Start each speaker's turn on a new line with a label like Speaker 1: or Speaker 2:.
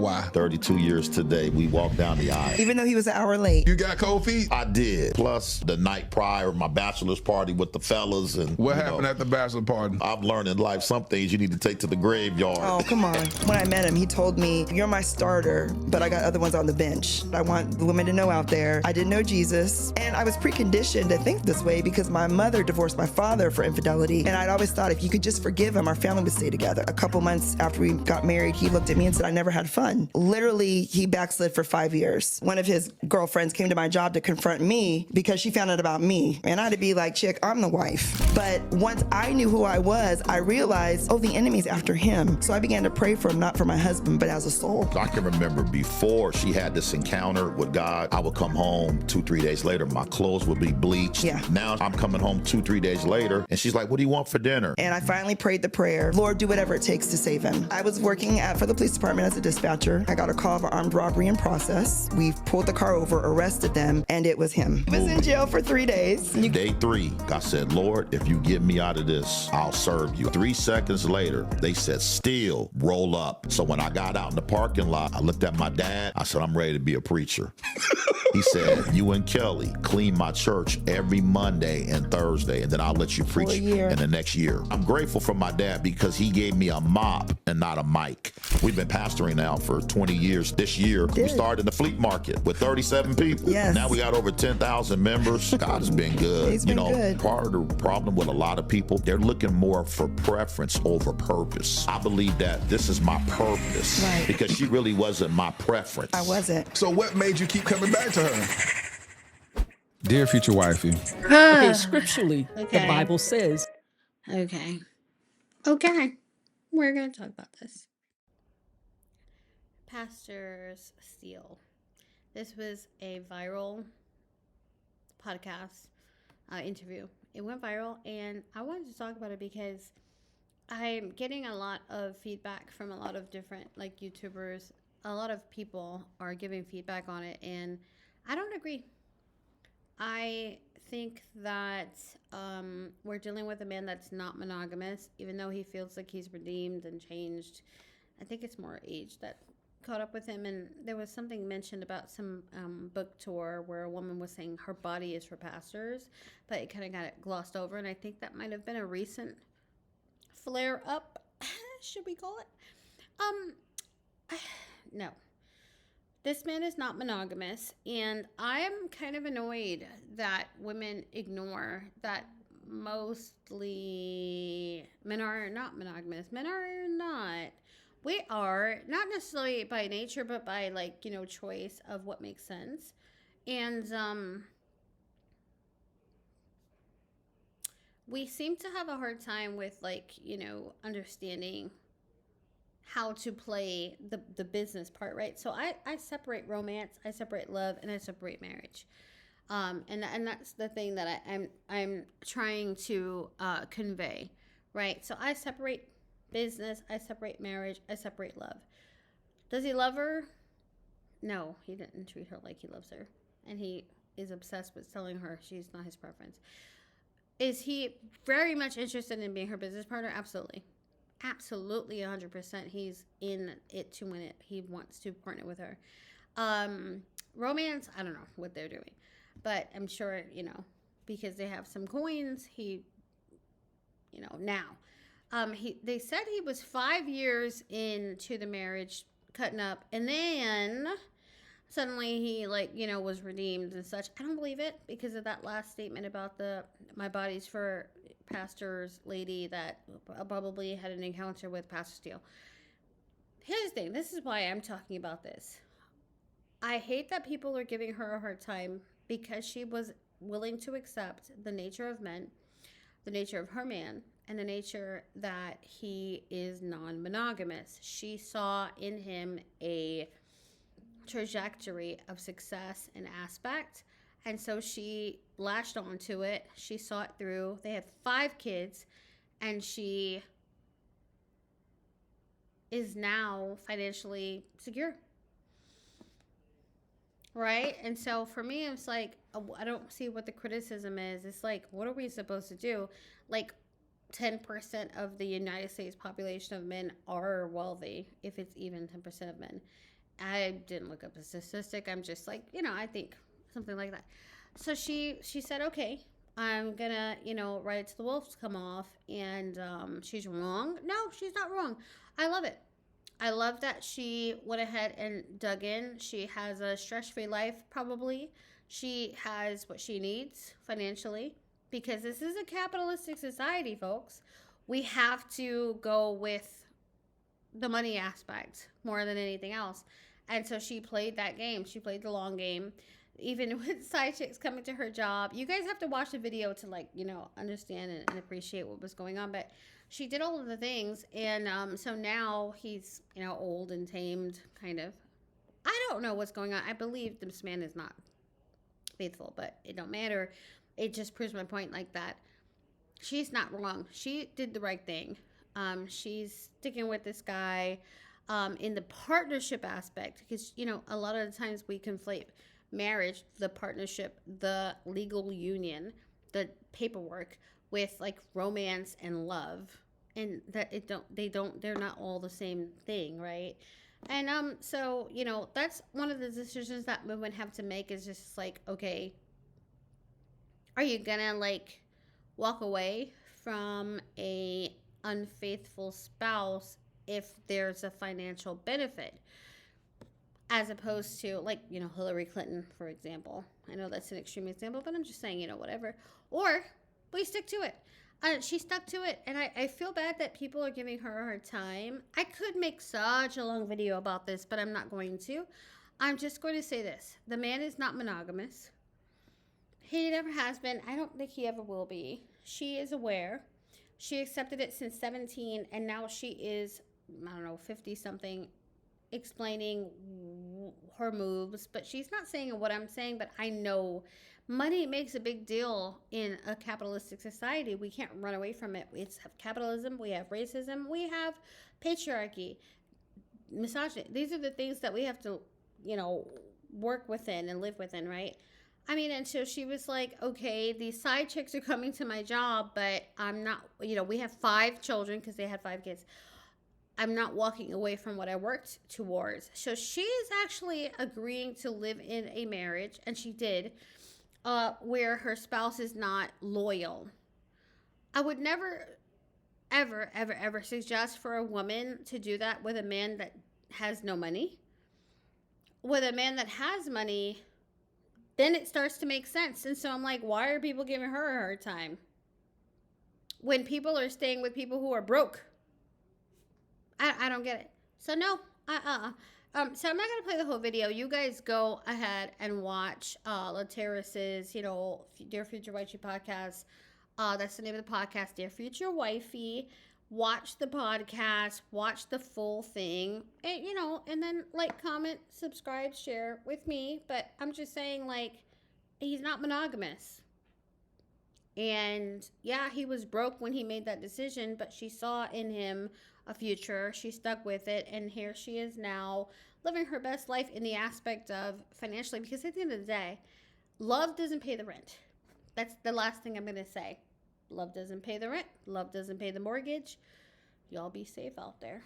Speaker 1: Why?
Speaker 2: 32 years today. We walked down the aisle.
Speaker 3: Even though he was an hour late.
Speaker 1: You got cold feet?
Speaker 2: I did. Plus the night prior, my bachelor's party with the fellas. And
Speaker 1: What happened at the bachelor party?
Speaker 2: I've learned in life some things you need to take to the graveyard.
Speaker 3: Oh, come on. When I met him, he told me, you're my starter, but I got other ones on the bench. I want the women to know out there, I didn't know Jesus. And I was preconditioned to think this way because my mother divorced my father for infidelity. And I'd always thought if you could just forgive him, our family would stay together. A couple months after we got married, he looked at me and said, I never had fun. Literally, he backslid for 5 years. One of his girlfriends came to my job to confront me because she found out about me. And I had to be like, chick, I'm the wife. But once I knew who I was, I realized, oh, the enemy's after him. So I began to pray for him, not for my husband, but as a soul.
Speaker 2: I can remember before she had this encounter with God, I would come home 2-3 days later, my clothes would be bleached.
Speaker 3: Yeah.
Speaker 2: Now I'm coming home 2-3 days later, and she's like, what do you want for dinner?
Speaker 3: And I finally prayed the prayer, Lord, do whatever it takes to save him. I was working for the police department as a dispatcher. I got a call of an armed robbery in process. We pulled the car over, arrested them, and it was him. He was in jail for 3 days.
Speaker 2: Day 3, God said, Lord, if you get me out of this, I'll serve you. 3 seconds later, they said, Steele, roll up. So when I got out in the parking lot, I looked at my dad. I said, I'm ready to be a preacher. He said, you and Kelley clean my church every Monday and Thursday, and then I'll let you preach in the next year. I'm grateful for my dad because he gave me a mop and not a mic. We've been pastoring now for 20 years. This year, we started in the flea market with 37 people.
Speaker 3: Yes.
Speaker 2: Now we got over 10,000 members. God has been good.
Speaker 3: He's been good.
Speaker 2: Part of the problem with a lot of people, they're looking more for preference over purpose. I believe that this is my purpose because she really wasn't my preference.
Speaker 3: I wasn't.
Speaker 1: So what made you keep coming back to her? Dear future wifey.
Speaker 4: Okay, scripturally, the Bible says.
Speaker 5: Okay, we're going to talk about this. Pastor Steele. This was a viral podcast interview. It went viral, and I wanted to talk about it because I'm getting a lot of feedback from a lot of different YouTubers. A lot of people are giving feedback on it, and I don't agree. I think that we're dealing with a man that's not monogamous, even though he feels like he's redeemed and changed. I think it's more age that caught up with him. And there was something mentioned about some book tour where a woman was saying her body is for pastors, but it kind of got glossed over. And I think that might have been a recent flare up, should we call it? No. This man is not monogamous, and I am kind of annoyed that women ignore that mostly men are not monogamous. Men are not. We are, not necessarily by nature, but by choice of what makes sense. And we seem to have a hard time with understanding how to play the business part, right? So I separate romance, I separate love, and I separate marriage, and that's the thing that I'm trying to convey, right? So I separate business, I separate marriage, I separate love. Does he love her? No, he didn't treat her like he loves her, and he is obsessed with telling her she's not his preference. Is he very much interested in being her business partner? Absolutely. Absolutely 100%. He's in it to win it. He wants to partner with her. Romance, I don't know what they're doing, but I'm sure, because they have some coins, now. They said he was 5 years into the marriage, cutting up, and then suddenly he was redeemed and such. I don't believe it because of that last statement about my body's for pastor's lady that probably had an encounter with Pastor Steele. Here's the thing. This is why I'm talking about this. I hate that people are giving her a hard time because she was willing to accept the nature of men, the nature of her man, and the nature that he is non-monogamous. She saw in him a trajectory of success and aspect, and so she latched onto it. She saw it through. They had 5 kids, and she is now financially secure, right? And so for me, it's like, I don't see what the criticism is. It's like, what are we supposed to do? 10% of the United States population of men are wealthy, if it's even 10% of men. I didn't look up a statistic. I'm just like, I think something like that. So she said, okay, I'm gonna, write it to the wolves come off. And she's wrong. No, she's not wrong. I love it. I love that she went ahead and dug in. She has a stress-free life, probably. She has what she needs financially, because this is a capitalistic society, folks. We have to go with the money aspect more than anything else. And so she played that game. She played the long game. Even with side chicks coming to her job. You guys have to watch the video to, like, understand and appreciate what was going on. But she did all of the things. And so now he's, old and tamed, kind of. I don't know what's going on. I believe this man is not faithful, but it don't matter. It just proves my point like that. She's not wrong. She did the right thing. She's sticking with this guy in the partnership aspect. Because, a lot of the times we conflate marriage, the partnership, the legal union, the paperwork with like romance and love, and that they're not all the same thing, right? And so that's one of the decisions that women have to make, is just like, okay, are you gonna like walk away from a unfaithful spouse if there's a financial benefit? As opposed to, like, Hillary Clinton, for example. I know that's an extreme example, but I'm just saying, whatever. Or we stick to it. She stuck to it, and I feel bad that people are giving her a hard time. I could make such a long video about this, but I'm not going to. I'm just going to say this. The man is not monogamous. He never has been. I don't think he ever will be. She is aware. She accepted it since 17, and now she is, 50-something, explaining her moves, but she's not saying what I'm saying. But I know money makes a big deal in a capitalistic society. We can't run away from it. It's capitalism, we have racism, we have patriarchy, misogyny. These are the things that we have to, work within and live within, right? And so she was like, okay, these side chicks are coming to my job, but I'm not, we have 5 children because they had 5 kids. I'm not walking away from what I worked towards. So she is actually agreeing to live in a marriage, and she did, where her spouse is not loyal. I would never, ever, ever, ever suggest for a woman to do that with a man that has no money. With a man that has money, then it starts to make sense. And so I'm like, why are people giving her a hard time when people are staying with people who are broke? I don't get it. So no, so I'm not going to play the whole video. You guys go ahead and watch LaTerrace's, Dear Future Wifey podcast. That's the name of the podcast, Dear Future Wifey. Watch the podcast, watch the full thing, and, and then like, comment, subscribe, share with me. But I'm just saying, like, he's not monogamous. And yeah, he was broke when he made that decision, but she saw in him a future. She stuck with it, and here she is now living her best life in the aspect of financially, because at the end of the day, love doesn't pay the rent. That's the last thing I'm going to say. Love doesn't pay the rent. Love doesn't pay the mortgage. Y'all be safe out there.